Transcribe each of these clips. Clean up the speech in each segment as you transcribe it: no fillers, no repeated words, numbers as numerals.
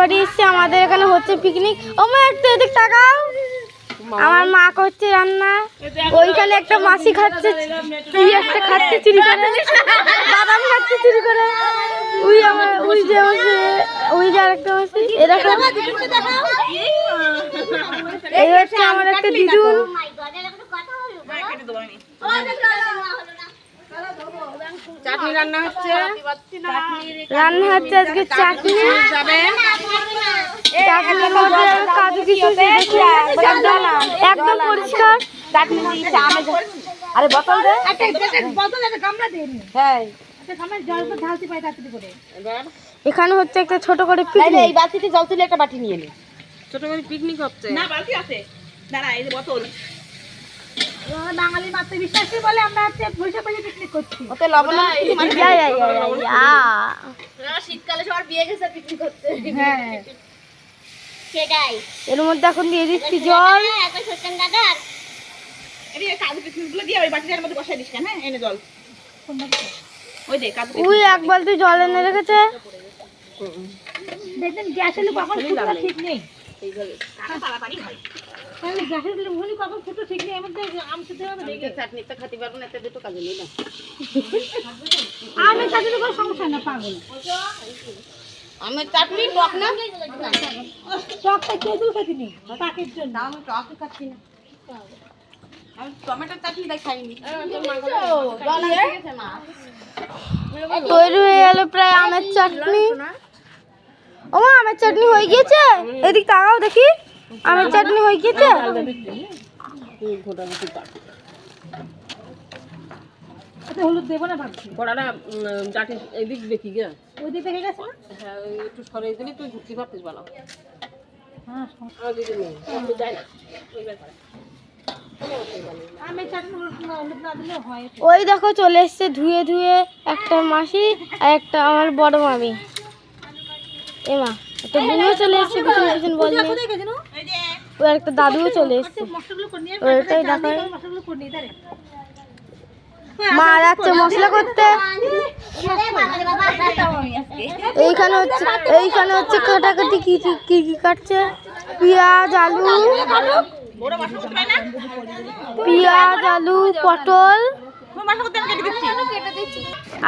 বাড়ি এসেছি, আমাদের এখানে হচ্ছে পিকনিক। ও মা একটু এদিক তাকাও। আমার মা করছে রান্না, ওইখানে একটা মাসি খাচ্ছে, তুই একটা খাচ্ছে চুরি করে, বাদাম খাচ্ছে চুরি করে। ওই আমার ওই যে আরেকটা মাসি, এরকম। এই হচ্ছে আমার একটা দিদুন। চাটনি রান্না হচ্ছে আজকে চাটনি। চাটনির মধ্যে কাজু কিশমিশ একদম পরিষ্কার। চাটনি আরে বোতল দে, হ্যাঁ এখানে হচ্ছে একটা ছোট করে পিকনিক। এই বালতিতে জল তুলে একটা বাটি নিয়ে নে, ছোট করে পিকনিক হচ্ছে। না বালতি আছে, দাঁড়া এই যে বোতল। বাঙালি মাত্র বিশ্বাসী বলে আমরা বসে বসে পিকনিক করছি। ওতে লবণ শীতকালে সবার বিয়ে গেছে পিকনিক করতে। হ্যাঁ সেটাই। এর মধ্যে এখন দিয়ে দিচ্ছি জল। একটা ছোট্ট দাদার এই কাজু কিশমিশগুলো দিয়ে ওই বাটিটার মধ্যে বসাই দিস কেন? হ্যাঁ এনে জল, ওই দে কাজু ওই এক বালতি জল এনে রেখেছে। দেখেন গ্যাসের কখন ফুটো ঠিক নেই। এইভাবে তাড়াতাড়ি হয়। তাহলে গ্যাসের ভুলি কখন ফুটো ঠিক নেই। এর মধ্যে আম খেতে হবে দেখে চাটনি তো খেতে পারবো না, এতে দুটো কাজে নিই না। আমের সাথে তো কোনো সমস্যা না, পাগল। আমের চাটনি টক না, টকটা কেঁদুল খেতে নেই পাকের জন্য। আমি টক খাচ্ছি না, আমি টমেটোর চাটনি তাই খাইনি। তৈরি হয়ে গেল প্রায় আমের চাটনি। ও মা আমের চাটনি হয়ে গিয়েছে, এদিক তাকাও দেখি। আমের চাটনি হয়ে গিয়েছে। আচ্ছা হলুদ দেবো না ভাবছি। কড়াটা চাটনি এদিক দেখি গে, ওই দিক দেখে গেছে না। হ্যাঁ একটু সরাই দিলি তুই ঘুরতে পারতিস ভালো। হ্যাঁ আমের চাটনি হলুদ না দিলে হয়। ওই দেখো চলে এসছে ধুয়ে ধুয়ে একটা মাসি আর একটা আমার বড় মামি। এমা একটা বুড়িও চলে এসছে পিছন পিছন বল নিয়ে। ওই একটা দাদুও চলে এসছে। ওইটাই দেখায়। মা যাচ্ছে মশলা করতে। এইখানে হচ্ছে কাটাকাটি কি কি কাটছে। পেঁয়াজ আলু পটল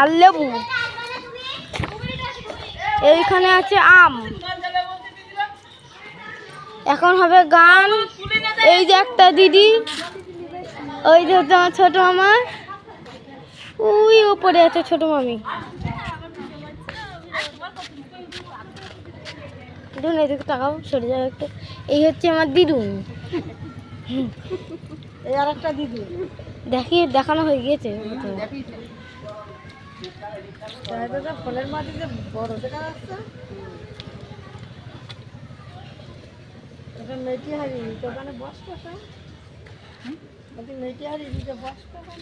আর লেবু। এইখানে আছে আম। এখন হবে গান। এই যে একটা দিদি, ওই যে আমার ছোট মামা, ওই ওপরে আছে ছোট মামি। দিদুন এদিকে তাকাও, সরে যাও একটু। এই হচ্ছে আমার দিদুন। এই আর একটা দিদি দেখানো হয়ে গিয়েছে। ফলের মাটিতে বড় দেখা যাচ্ছে। মেটি হারি দোকানে বস কষা, মেটি হারি বস কষা,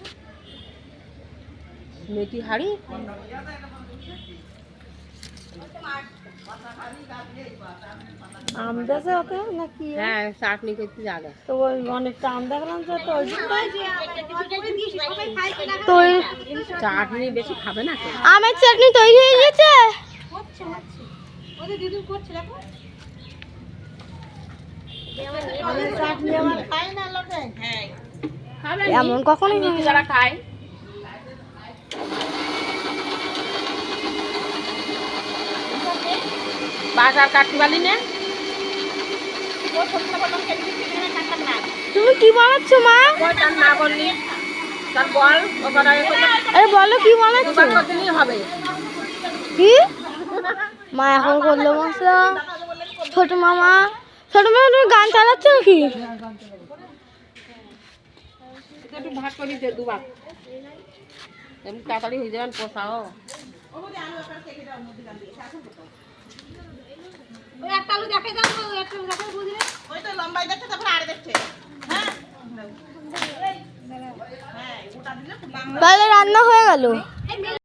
মেথি হাড়ি আম দেশে ওতে নাকি? হ্যাঁ চাটনি করতে জায়গা তো ওই অনেকটা আম দেখলাম তো তো চাটনি বেশি খাবে না। আমের চাটনি তৈরি হয়ে গেছে। এমন কখনোই যারা খায় বাজার কাটতে পারলি না। তুমি কি বানাচ্ছো মা? না বললি তার বল, আরে বলো কি বানাচ্ছো? হবে কি মা এখন করলো মশলা। ছোট মামা তুমি গান চালাচ্ছ নাকি? একটু ভাগ করে দিতে দুবার, এমনি তাড়াতাড়ি হয়ে যাবেন পোষাও। ওই একটা আলু দেখে যাও, একটা দেখে বুঝলে ওই তো লম্বাই দেখছে, তারপর আড়ে দেখছে। হ্যাঁ তাহলে রান্না হয়ে গেল।